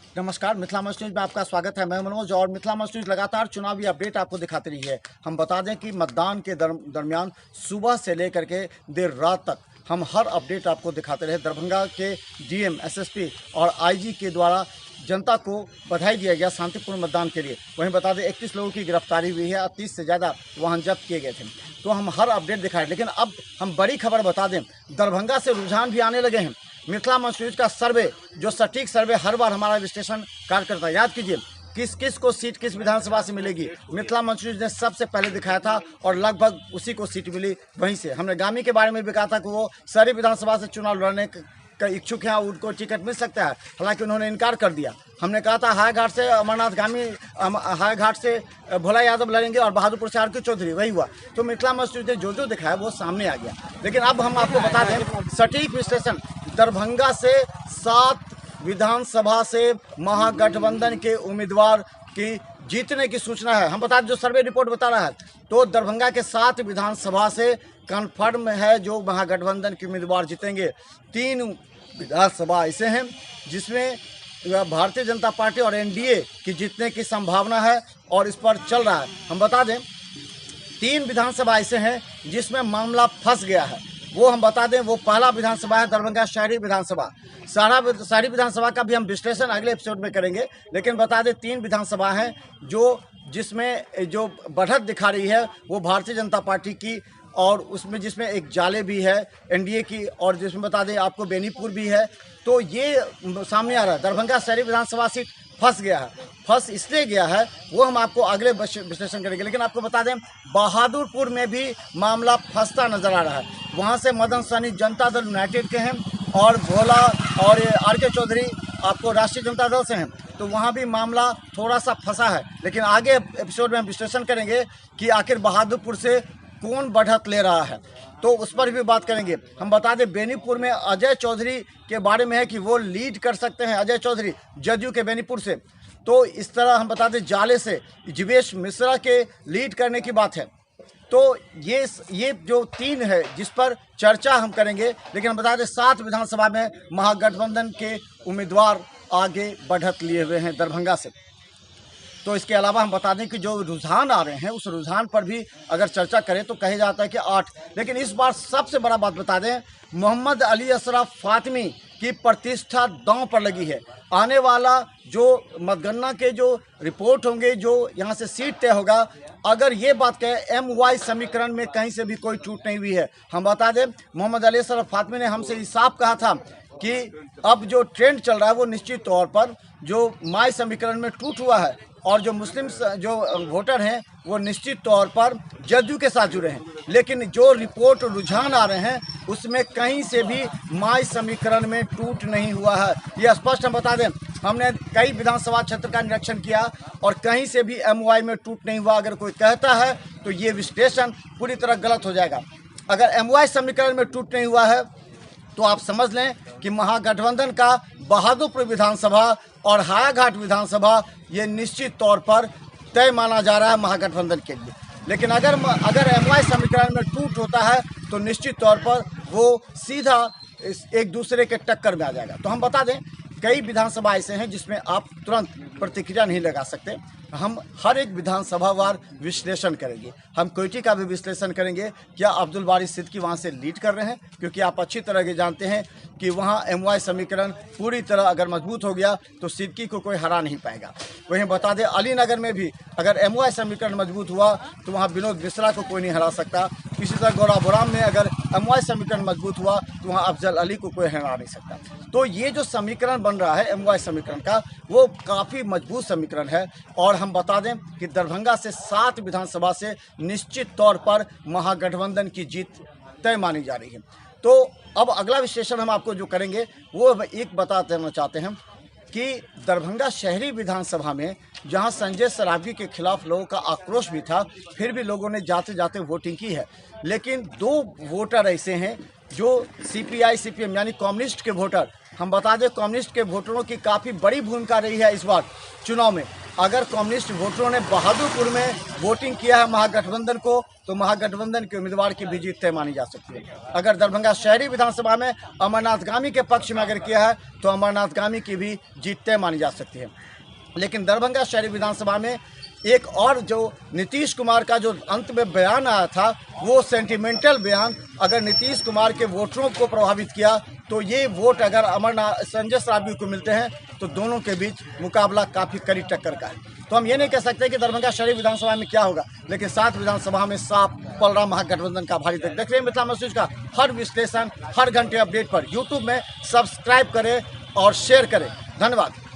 नमस्कार, Mithila must news में आपका स्वागत है। मैं मनोज और मिथिला मस्ट न्यूज लगातार चुनावी अपडेट आपको दिखाती रही है। हम बता दें कि मतदान के दरमियान सुबह से लेकर के देर रात तक हम हर अपडेट आपको दिखाते रहे। दरभंगा के डीएम, एसएसपी और आईजी के द्वारा जनता को बधाई दिया गया शांतिपूर्ण मतदान के लिए। वहीं बता दें 31 लोगों की गिरफ्तारी हुई है और 30 से ज़्यादा वाहन जब्त किए गए थे। तो हम हर अपडेट दिखाए, लेकिन अब हम बड़ी खबर बता दें, दरभंगा से रुझान भी आने लगे हैं। मिथिला मस्ट न्यूज का सर्वे, जो सटीक सर्वे हर बार हमारा विश्लेषण कार्य करता है, याद कीजिए किस किस को सीट किस विधानसभा से मिलेगी, मिथिला मस्ट न्यूज ने सबसे पहले दिखाया था और लगभग उसी को सीट मिली। वहीं से हमने गामी के बारे में भी कहा था कि वो सारी विधानसभा से चुनाव लड़ने का इच्छुक हैं, उनको टिकट मिल सकता है, हालांकि उन्होंने इनकार कर दिया। हमने कहा था हायाघाट से अमरनाथ गामी, हायाघाट से भोला यादव लड़ेंगे और बहादुरपुर से आर.के. चौधरी, वही हुआ। तो मिथिला मस्ट न्यूज ने जो दिखाया वो सामने आ गया। लेकिन अब हम आपको बता दें सटीक विश्लेषण, दरभंगा से 7 विधानसभा से महागठबंधन के उम्मीदवार की जीतने की सूचना है। हम बता दें, जो सर्वे रिपोर्ट बता रहा है, तो दरभंगा के 7 विधानसभा से कन्फर्म है जो महागठबंधन के उम्मीदवार जीतेंगे। 3 विधानसभा ऐसे हैं जिसमें भारतीय जनता पार्टी और एनडीए की जीतने की संभावना है और इस पर चल रहा है। हम बता दें 3 विधानसभा ऐसे हैं जिसमें मामला फंस गया है। वो हम बता दें, वो पहला विधानसभा है दरभंगा शहरी विधानसभा। शहरी विधानसभा का भी हम विश्लेषण अगले एपिसोड में करेंगे, लेकिन बता दें 3 विधानसभा हैं जिसमें जो बढ़त दिखा रही है वो भारतीय जनता पार्टी की, और उसमें जिसमें एक जाले भी है एनडीए की, और जिसमें बता दें आपको बेनीपुर भी है। तो ये सामने आ रहा है, दरभंगा शहरी विधानसभा सीट फंस गया है। फंस इसलिए गया है वो हम आपको अगले विश्लेषण करेंगे, लेकिन आपको बता दें बहादुरपुर में भी मामला फंसता नजर आ रहा है। वहाँ से मदन सहनी जनता दल यूनाइटेड के हैं और भोला और आर.के. चौधरी आपको राष्ट्रीय जनता दल से हैं। तो वहाँ भी मामला थोड़ा सा फंसा है, लेकिन आगे एपिसोड में हम विश्लेषण करेंगे कि आखिर बहादुरपुर से कौन बढ़त ले रहा है, तो उस पर भी बात करेंगे। हम बता दें बेनीपुर में अजय चौधरी के बारे में है कि वो लीड कर सकते हैं, अजय चौधरी जदयू के बेनीपुर से। तो इस तरह हम बता दें जाले से जीवेश मिश्रा के लीड करने की बात है। तो ये जो 3 है जिस पर चर्चा हम करेंगे, लेकिन हम बता दें 7 विधानसभा में महागठबंधन के उम्मीदवार आगे बढ़त लिए हुए हैं दरभंगा से। तो इसके अलावा हम बता दें कि जो रुझान आ रहे हैं उस रुझान पर भी अगर चर्चा करें तो कहे जाता है कि 8, लेकिन इस बार सबसे बड़ा बात बता दें, मोहम्मद अली अशरफ फातिमी की प्रतिष्ठा दांव पर लगी है। आने वाला जो मतगणना के जो रिपोर्ट होंगे, जो यहाँ से सीट तय होगा, अगर ये बात कहें MY समीकरण में कहीं से भी कोई टूट नहीं हुई है। हम बता दें मोहम्मद अली अशरफ फातिमी ने हमसे साफ कहा था कि अब जो ट्रेंड चल रहा है वो निश्चित तौर पर जो माई समीकरण में टूट हुआ है और जो मुस्लिम जो वोटर हैं वो निश्चित तौर पर जदयू के साथ जुड़े हैं। लेकिन जो रिपोर्ट रुझान आ रहे हैं उसमें कहीं से भी माई समीकरण में टूट नहीं हुआ है, ये स्पष्ट हम बता दें। हमने कई विधानसभा क्षेत्र का निरीक्षण किया और कहीं से भी MY में टूट नहीं हुआ। अगर कोई कहता है तो ये विश्लेषण पूरी तरह गलत हो जाएगा। अगर MY समीकरण में टूट नहीं हुआ है तो आप समझ लें कि महागठबंधन का बहादुरपुर विधानसभा और हायाघाट विधानसभा ये निश्चित तौर पर तय माना जा रहा है महागठबंधन के लिए। लेकिन अगर MY समीकरण में टूट होता है तो निश्चित तौर पर वो सीधा एक दूसरे के टक्कर में आ जाएगा। तो हम बता दें कई विधानसभा ऐसे हैं जिसमें आप तुरंत प्रतिक्रिया नहीं लगा सकते। हम हर एक विधानसभा वार विश्लेषण करेंगे। हम कोयटी का भी विश्लेषण करेंगे, क्या अब्दुल बारी सिद्दीकी वहाँ से लीड कर रहे हैं, क्योंकि आप अच्छी तरह के जानते हैं कि वहाँ MY समीकरण पूरी तरह अगर मजबूत हो गया तो सिद्दीकी को कोई हरा नहीं पाएगा। वहीं बता दें अलीनगर में भी अगर MY समीकरण मजबूत हुआ तो वहाँ विनोद मिश्रा को कोई नहीं हरा सकता। इसी तरह गौराबोराम में अगर MY समीकरण मजबूत हुआ तो वहाँ अफजल अली को कोई हरा नहीं सकता। तो ये जो समीकरण बन रहा है MY समीकरण का, वो काफ़ी मजबूत समीकरण है। और हम बता दें कि दरभंगा से 7 विधानसभा से निश्चित तौर पर महागठबंधन की जीत तय मानी जा रही है। तो अब अगला विश्लेषण हम आपको जो करेंगे वो एक बता देना चाहते हैं कि दरभंगा शहरी विधानसभा में जहां संजय सरावगी के खिलाफ लोगों का आक्रोश भी था, फिर भी लोगों ने जाते जाते वोटिंग की है। लेकिन 2 वोटर ऐसे हैं जो CPI CPM यानी कम्युनिस्ट के वोटर, हम बता दें कम्युनिस्ट के वोटरों की काफ़ी बड़ी भूमिका रही है इस बार चुनाव में। अगर कम्युनिस्ट वोटरों ने बहादुरपुर में वोटिंग किया है महागठबंधन को, तो महागठबंधन के उम्मीदवार की भी जीत तय मानी जा सकती है। अगर दरभंगा शहरी विधानसभा में अमरनाथ गामी के पक्ष में अगर किया है तो अमरनाथ गामी की भी जीत तय मानी जा सकती है। लेकिन दरभंगा शहरी विधानसभा में एक और जो नीतीश कुमार का जो अंत में बयान आया था, वो सेंटिमेंटल बयान अगर नीतीश कुमार के वोटरों को प्रभावित किया, तो ये वोट अगर अमरनाथ संजय सरावगी को मिलते हैं तो दोनों के बीच मुकाबला काफ़ी कड़ी टक्कर का है। तो हम ये नहीं कह सकते कि दरभंगा शहरी विधानसभा में क्या होगा, लेकिन 7 विधानसभा में साफ पल रहा महागठबंधन का भारी तक। देख रहे हैं मिथिला मैसेज का हर विश्लेषण, हर घंटे अपडेट पर यूट्यूब में सब्सक्राइब करें और शेयर करें। धन्यवाद।